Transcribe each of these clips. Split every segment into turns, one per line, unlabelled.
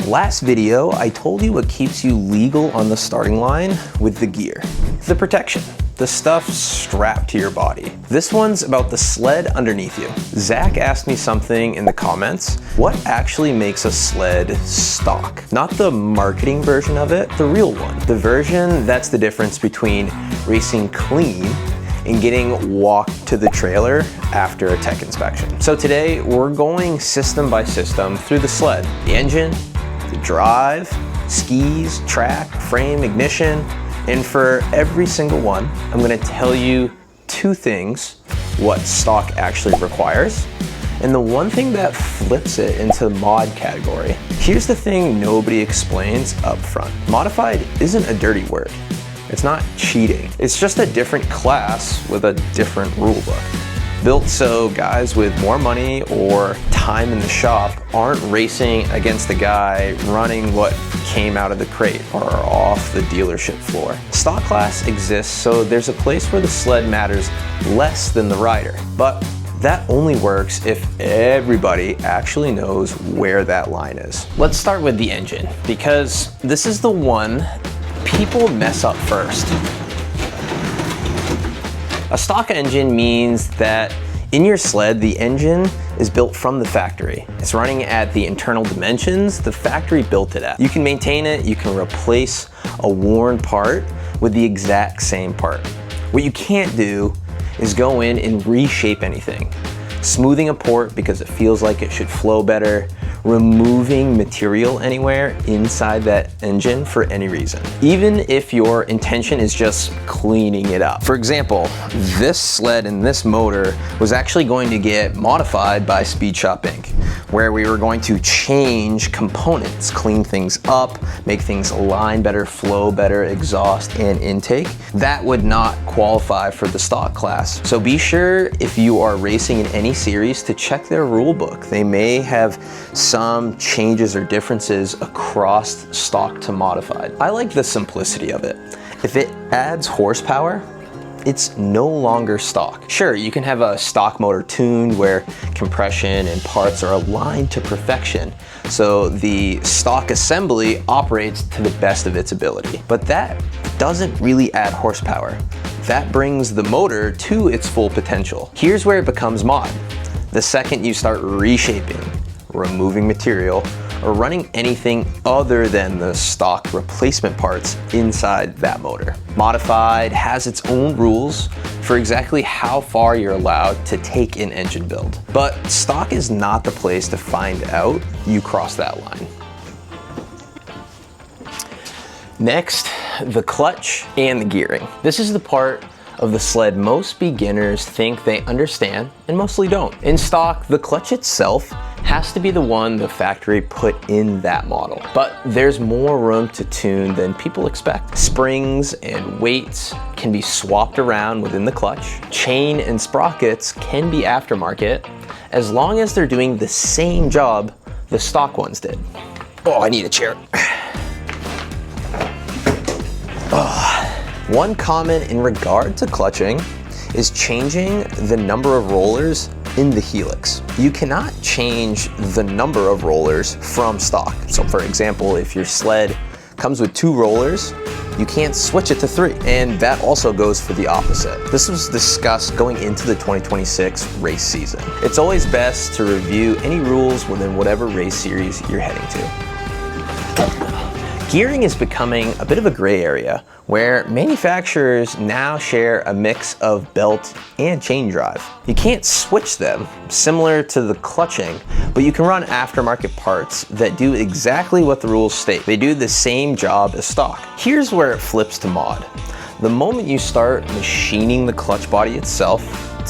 Last video, I told you what keeps you legal on the starting line with the gear. The protection, the stuff strapped to your body. This one's about the sled underneath you. Zach asked me something in the comments. What actually makes a sled stock? Not the marketing version of it, the real one. The version that's the difference between racing clean and getting walked to the trailer after a tech inspection. So today, we're going system by system through the sled. The engine, the drive, skis, track, frame, ignition, and for every single one, I'm gonna tell you two things: what stock actually requires, and the one thing that flips it into the mod category. Here's the thing nobody explains up front. Modified isn't a dirty word. It's not cheating. It's just a different class with a different rule book. Built so guys with more money or time in the shop aren't racing against the guy running what came out of the crate or off the dealership floor. Stock class exists so there's a place where the sled matters less than the rider. But that only works if everybody actually knows where that line is. Let's start with the engine, because this is the one people mess up first. A stock engine means that in your sled, the engine is built from the factory. It's running at the internal dimensions the factory built it at. You can maintain it, you can replace a worn part with the exact same part. What you can't do is go in and reshape anything. Smoothing a port because it feels like it should flow better, removing material anywhere inside that engine for any reason, even if your intention is just cleaning it up. For example, this sled and this motor was actually going to get modified by Speed Shop Inc., where we were going to change components, clean things up, make things align better, flow better, exhaust and intake. That would not qualify for the stock class. So be sure, if you are racing in any series, to check their rule book. They may have some changes or differences across stock to modified. I like the simplicity of it. If it adds horsepower, it's no longer stock. Sure, you can have a stock motor tuned where compression and parts are aligned to perfection, so the stock assembly operates to the best of its ability. But that doesn't really add horsepower. That brings the motor to its full potential. Here's where it becomes mod. The second you start reshaping, removing material, or running anything other than the stock replacement parts inside that motor. Modified has its own rules for exactly how far you're allowed to take an engine build. But stock is not the place to find out you cross that line. Next, the clutch and the gearing. This is the part of the sled most beginners think they understand and mostly don't. In stock, the clutch itself has to be the one the factory put in that model. But there's more room to tune than people expect. Springs and weights can be swapped around within the clutch. Chain and sprockets can be aftermarket as long as they're doing the same job the stock ones did. Oh, I need a chair. One comment in regard to clutching is changing the number of rollers in the helix. You cannot change the number of rollers from stock. So for example, if your sled comes with 2 rollers, you can't switch it to 3. And that also goes for the opposite. This was discussed going into the 2026 race season. It's always best to review any rules within whatever race series you're heading to. Gearing is becoming a bit of a gray area where manufacturers now share a mix of belt and chain drive. You can't switch them, similar to the clutching, but you can run aftermarket parts that do exactly what the rules state. They do the same job as stock. Here's where it flips to mod. The moment you start machining the clutch body itself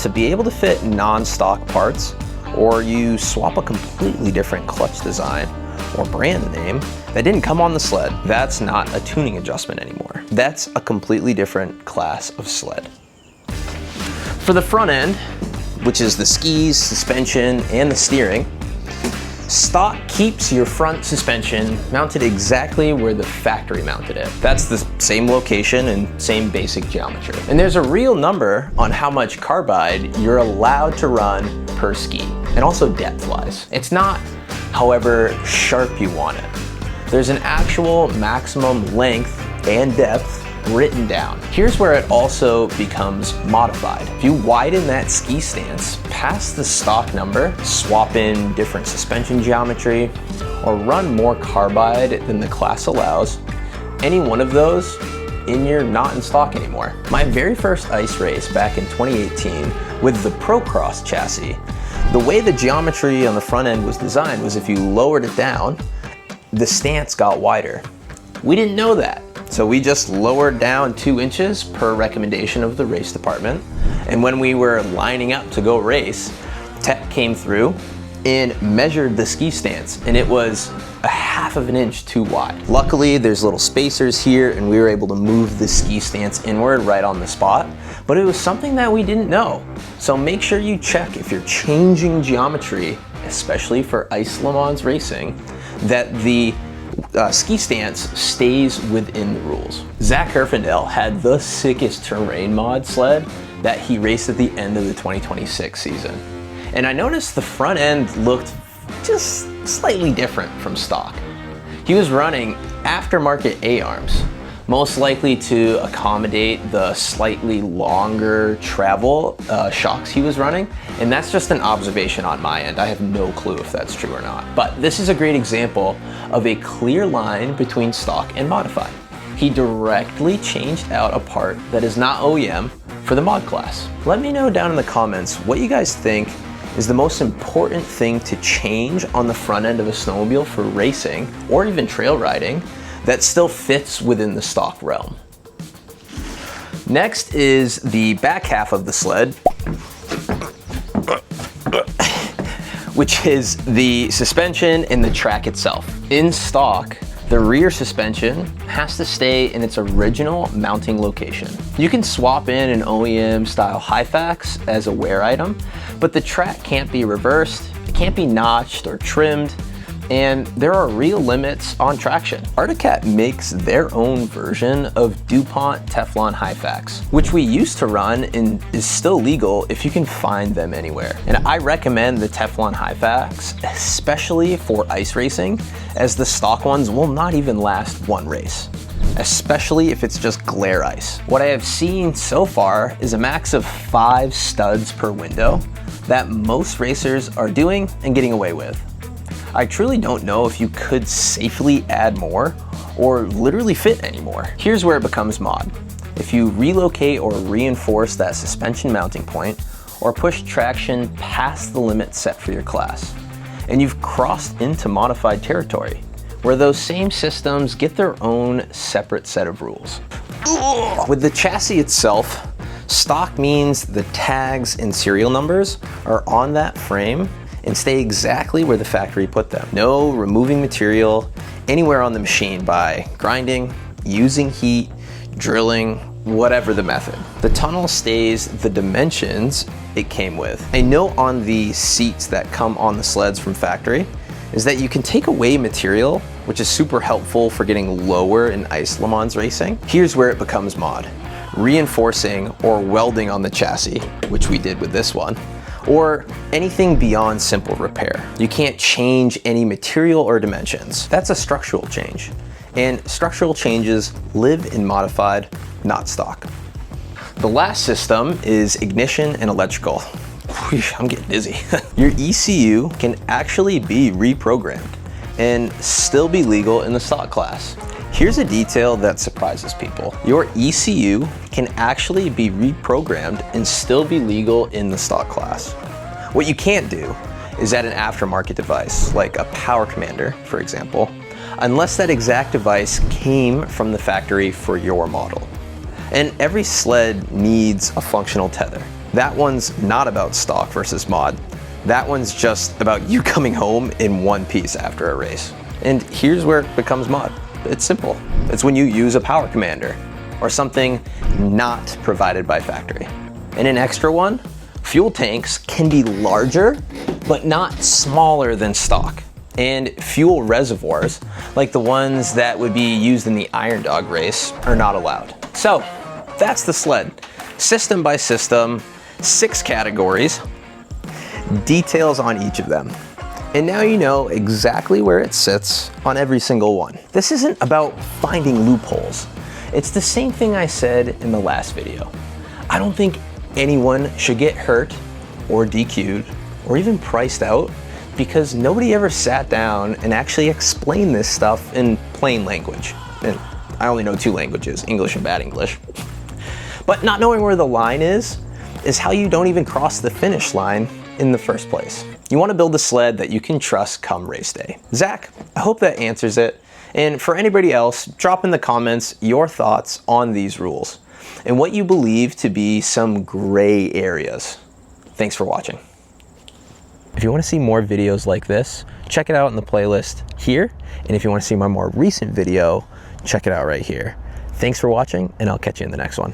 to be able to fit non-stock parts, or you swap a completely different clutch design or brand name that didn't come on the sled, that's not a tuning adjustment anymore. That's a completely different class of sled. For the front end, which is the skis, suspension, and the steering, stock keeps your front suspension mounted exactly where the factory mounted it. That's the same location and same basic geometry. And there's a real number on how much carbide you're allowed to run per ski, and also depth-wise. It's not however sharp you want it. There's an actual maximum length and depth written down. Here's where it also becomes modified. If you widen that ski stance past the stock number, swap in different suspension geometry, or run more carbide than the class allows, any one of those, and you're not in stock anymore. My very first ice race back in 2018 with the Procross chassis, the way the geometry on the front end was designed was if you lowered it down, the stance got wider. We didn't know that. So we just lowered down 2 inches per recommendation of the race department. And when we were lining up to go race, tech came through and measured the ski stance, and it was a 1/2 inch too wide. Luckily, there's little spacers here, and we were able to move the ski stance inward right on the spot, but it was something that we didn't know. So make sure you check if you're changing geometry, especially for Ice Le Mans racing, that the ski stance stays within the rules. Zach Herfindahl had the sickest terrain mod sled that he raced at the end of the 2026 season. And I noticed the front end looked just slightly different from stock. He was running aftermarket A-arms, most likely to accommodate the slightly longer travel shocks he was running. And that's just an observation on my end. I have no clue if that's true or not. But this is a great example of a clear line between stock and modified. He directly changed out a part that is not OEM for the mod class. Let me know down in the comments what you guys think is the most important thing to change on the front end of a snowmobile for racing or even trail riding that still fits within the stock realm. Next is the back half of the sled, which is the suspension and the track itself. In stock, the rear suspension has to stay in its original mounting location. You can swap in an OEM style Hyfax as a wear item, but the track can't be reversed, it can't be notched or trimmed, and there are real limits on traction. Arctic Cat makes their own version of DuPont Teflon Hyfax, which we used to run and is still legal if you can find them anywhere. And I recommend the Teflon Hyfax, especially for ice racing, as the stock ones will not even last one race, especially if it's just glare ice. What I have seen so far is a max of 5 studs per window that most racers are doing and getting away with. I truly don't know if you could safely add more or literally fit any more. Here's where it becomes mod. If you relocate or reinforce that suspension mounting point or push traction past the limit set for your class, and you've crossed into modified territory where those same systems get their own separate set of rules. With the chassis itself, stock means the tags and serial numbers are on that frame and stay exactly where the factory put them. No removing material anywhere on the machine by grinding, using heat, drilling, whatever the method. The tunnel stays the dimensions it came with. A note on the seats that come on the sleds from factory is that you can take away material, which is super helpful for getting lower in Ice Le Mans racing. Here's where it becomes mod. Reinforcing or welding on the chassis, which we did with this one, or anything beyond simple repair. You can't change any material or dimensions. That's a structural change. And structural changes live in modified, not stock. The last system is ignition and electrical. I'm getting dizzy. Your ECU can actually be reprogrammed and still be legal in the stock class. Here's a detail that surprises people. Your ECU can actually be reprogrammed and still be legal in the stock class. What you can't do is add an aftermarket device, like a power commander, for example, unless that exact device came from the factory for your model. And every sled needs a functional tether. That one's not about stock versus mod. That one's just about you coming home in one piece after a race. And here's where it becomes mod. It's simple. It's when you use a power commander or something not provided by factory. And an extra one, fuel tanks can be larger, but not smaller than stock. And fuel reservoirs, like the ones that would be used in the Iron Dog race, are not allowed. So that's the sled. System by system, 6 categories, details on each of them. And now you know exactly where it sits on every single one. This isn't about finding loopholes. It's the same thing I said in the last video. I don't think anyone should get hurt or DQ'd or even priced out because nobody ever sat down and actually explained this stuff in plain language. And I only know 2 languages, English and bad English. But not knowing where the line is how you don't even cross the finish line in the first place. You want to build a sled that you can trust come race day. Zach, I hope that answers it. And for anybody else, drop in the comments your thoughts on these rules and what you believe to be some gray areas. Thanks for watching. If you want to see more videos like this, check it out in the playlist here. And if you want to see my more recent video, check it out right here. Thanks for watching, and I'll catch you in the next one.